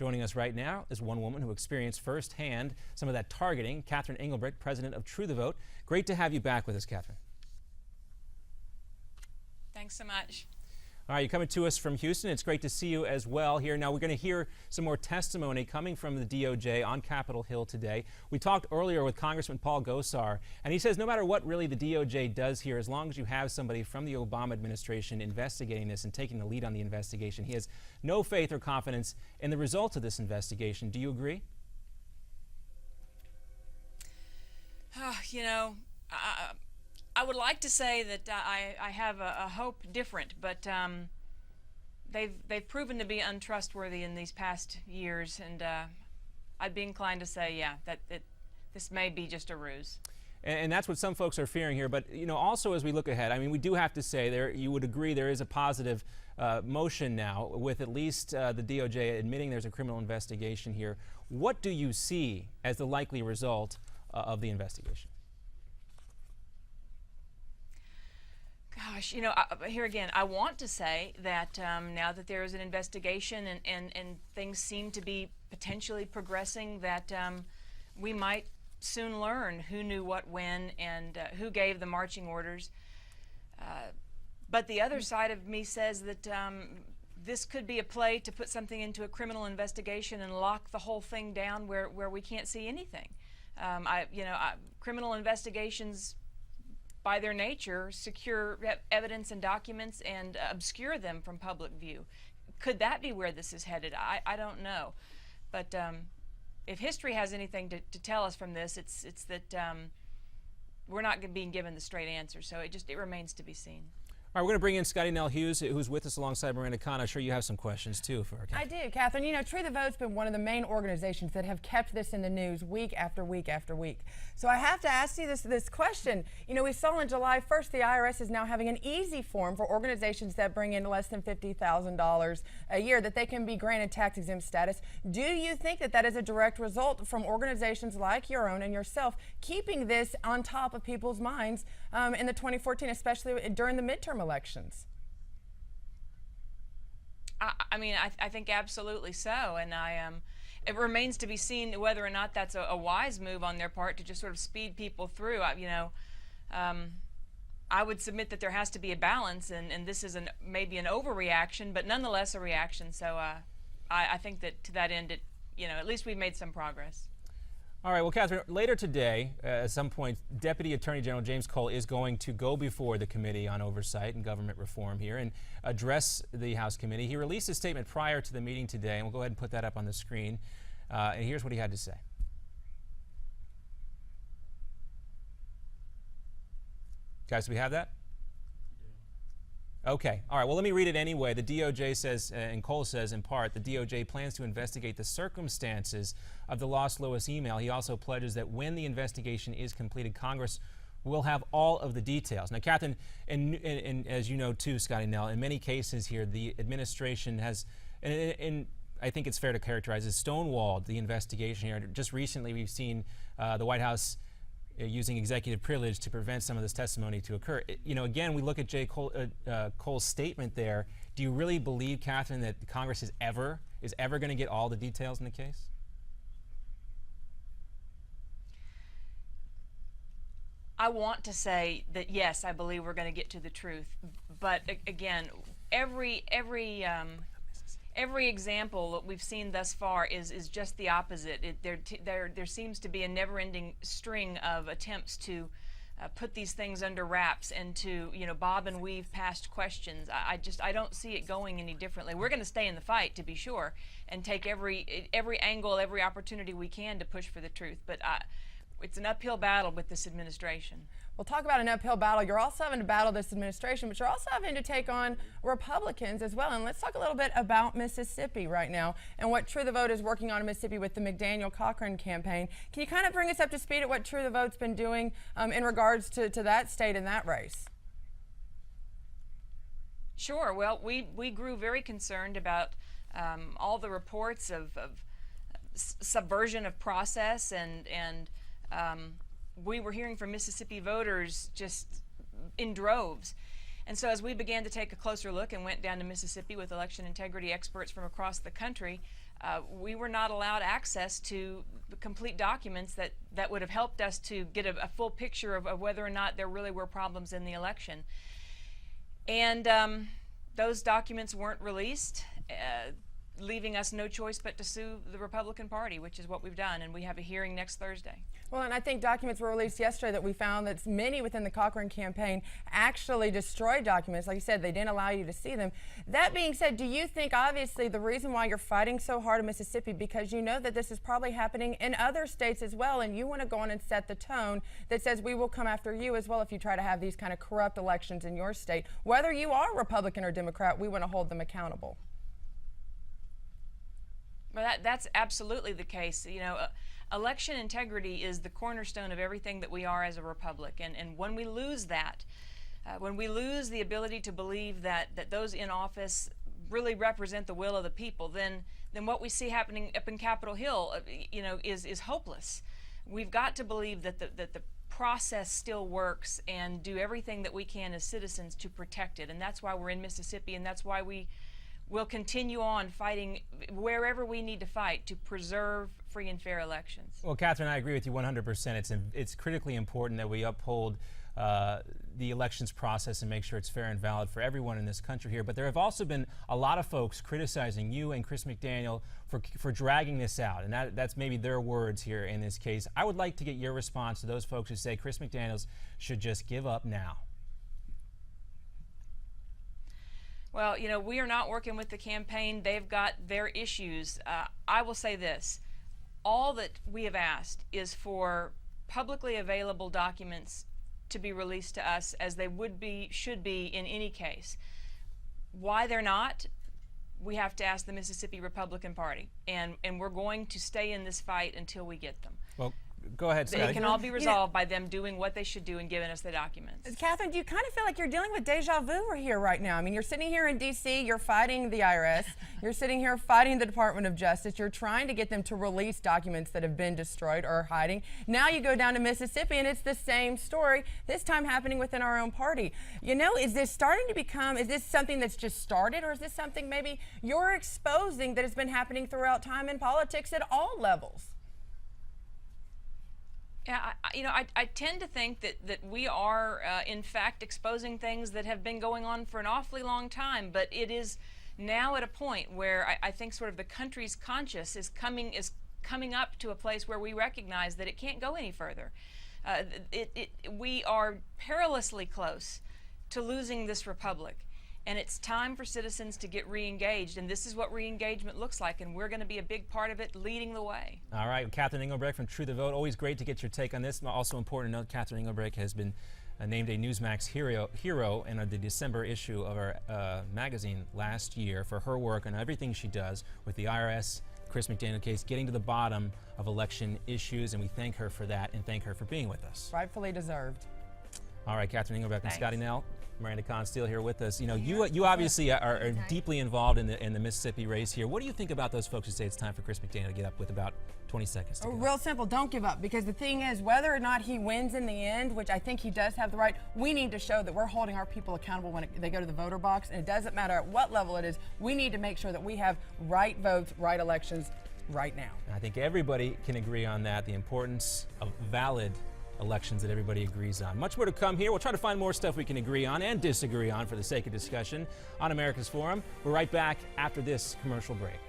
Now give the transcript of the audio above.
Joining us right now is one woman who experienced firsthand some of that targeting, Catherine Engelbrecht, president of True the Vote. Great to have you back with us, Catherine. Thanks so much. All right, you're coming to us from Houston. It's great to see you as well here. Now, we're going to hear some more testimony coming from the DOJ on Capitol Hill today. We talked earlier with Congressman Paul Gosar, and he says no matter what really the DOJ does here, as long as you have somebody from the Obama administration investigating this and taking the lead on the investigation, he has no faith or confidence in the results of this investigation. Do you agree? I would like to say that I have a hope different, but they've proven to be untrustworthy in these past years, and I'd be inclined to say, yeah, that this may be just a ruse. And that's what some folks are fearing here. But also as we look ahead, I mean, we do have to say you would agree there is a positive motion now with at least the DOJ admitting there's a criminal investigation here. What do you see as the likely result of the investigation? Gosh, here again, I want to say that now that there is an investigation and things seem to be potentially progressing, that we might soon learn who knew what when and who gave the marching orders. But the other side of me says that this could be a play to put something into a criminal investigation and lock the whole thing down where we can't see anything. Criminal investigations, by their nature, secure evidence and documents and obscure them from public view. Could that be where this is headed? I don't know. But if history has anything to tell us from this, it's that we're not being given the straight answer. So it remains to be seen. All right, we're going to bring in Scotty Nell Hughes, who's with us alongside Miranda Khan. I'm sure you have some questions, too, for her. I do, Catherine. True the Vote's been one of the main organizations that have kept this in the news week after week after week. So I have to ask you this question. We saw on July 1st the IRS is now having an easy form for organizations that bring in less than $50,000 a year that they can be granted tax-exempt status. Do you think that is a direct result from organizations like your own and yourself keeping this on top of people's minds in the 2014, especially during the midterm elections? I think absolutely so, and it remains to be seen whether or not that's a wise move on their part to just sort of speed people through. I would submit that there has to be a balance, and this is maybe an overreaction, but nonetheless a reaction. So I think that to that end, at least we've made some progress. All right, well, Catherine, later today, at some point, Deputy Attorney General James Cole is going to go before the Committee on Oversight and Government Reform here and address the House Committee. He released a statement prior to the meeting today, and we'll go ahead and put that up on the screen. And here's what he had to say. Guys, do we have that? Okay. All right. Well, let me read it anyway. The DOJ says, and Cole says in part, the DOJ plans to investigate the circumstances of the Los Luis email. He also pledges that when the investigation is completed, Congress will have all of the details. Now, Catherine, and as you know too, Scotty Nell, in many cases here, the administration has, and I think it's fair to characterize as stonewalled the investigation here. Just recently, we've seen the White House using executive privilege to prevent some of this testimony to occur. Again, we look at Cole's statement there. Do you really believe, Catherine, that Congress is ever going to get all the details in the case? I want to say that yes, I believe we're going to get to the truth. But again, every example that we've seen thus far is just the opposite. There seems to be a never-ending string of attempts to put these things under wraps and to bob and weave past questions. I don't see it going any differently. We're going to stay in the fight, to be sure, and take every angle, every opportunity we can to push for the truth. But it's an uphill battle with this administration. We'll talk about an uphill battle. You're also having to battle this administration, but you're also having to take on Republicans as well. And let's talk a little bit about Mississippi right now and what True the Vote is working on in Mississippi with the McDaniel-Cochran campaign. Can you kind of bring us up to speed at what True the Vote's been doing in regards to that state and that race? Sure. Well, we grew very concerned about all the reports of subversion of process and we were hearing from Mississippi voters just in droves. And so as we began to take a closer look and went down to Mississippi with election integrity experts from across the country, we were not allowed access to the complete documents that would have helped us to get a full picture of whether or not there really were problems in the election. And those documents weren't released, leaving us no choice but to sue the Republican Party, which is what we've done, and we have a hearing next Thursday. Well, and I think documents were released yesterday that we found that many within the Cochran campaign actually destroyed documents. Like you said, they didn't allow you to see them. That being said, do you think, obviously, the reason why you're fighting so hard in Mississippi, because you know that this is probably happening in other states as well, and you want to go on and set the tone that says we will come after you as well if you try to have these kind of corrupt elections in your state. Whether you are Republican or Democrat, we want to hold them accountable. Well, that's absolutely the case. You know, election integrity is the cornerstone of everything that we are as a republic. And when we lose that, when we lose the ability to believe that those in office really represent the will of the people, then what we see happening up in Capitol Hill, you know, is hopeless. We've got to believe that the process still works and do everything that we can as citizens to protect it. And that's why we're in Mississippi, and that's why we'll continue on fighting wherever we need to fight to preserve free and fair elections. Well, Catherine, I agree with you 100%. It's critically important that we uphold the elections process and make sure it's fair and valid for everyone in this country here. But there have also been a lot of folks criticizing you and Chris McDaniel for dragging this out, and that's maybe their words here in this case. I would like to get your response to those folks who say Chris McDaniel should just give up now. Well, you know, we are not working with the campaign. They've got their issues. I will say this. All that we have asked is for publicly available documents to be released to us as they should be in any case. Why they're not, we have to ask the Mississippi Republican Party. And we're going to stay in this fight until we get them. Well, go ahead, Scott. It can all be resolved by them doing what they should do and giving us the documents. Catherine, do you kind of feel like you're dealing with deja vu here right now? I mean, you're sitting here in D.C., you're fighting the IRS, you're sitting here fighting the Department of Justice, you're trying to get them to release documents that have been destroyed or are hiding. Now you go down to Mississippi and it's the same story, this time happening within our own party. You know, is this starting to become, is this something that's just started, or is this something maybe you're exposing that has been happening throughout time in politics at all levels? Yeah, I tend to think that we are, in fact, exposing things that have been going on for an awfully long time, but it is now at a point where I think sort of the country's conscience is coming up to a place where we recognize that it can't go any further. We are perilously close to losing this republic. And it's time for citizens to get re-engaged, and this is what re-engagement looks like, and we're going to be a big part of it, leading the way. All right, Catherine Engelbrecht from True the Vote. Always great to get your take on this. Also important to note, Catherine Engelbrecht has been named a Newsmax hero in the December issue of our magazine last year for her work and everything she does with the IRS, Chris McDaniel case, getting to the bottom of election issues, and we thank her for that and thank her for being with us. Rightfully deserved. All right, Catherine Engelbrecht and Scotty Nell. Miranda Consteel here with us. You know, You're you obviously are deeply involved in the Mississippi race here. What do you think about those folks who say it's time for Chris McDaniel to get up with about 20 seconds to go? Real simple, don't give up, because the thing is, whether or not he wins in the end, which I think he does have the right, we need to show that we're holding our people accountable when they go to the voter box, and it doesn't matter at what level it is. We need to make sure that we have right votes, right elections right now. And I think everybody can agree on that, the importance of valid elections that everybody agrees on. Much more to come here. We'll try to find more stuff we can agree on and disagree on for the sake of discussion on America's Forum. We're right back after this commercial break.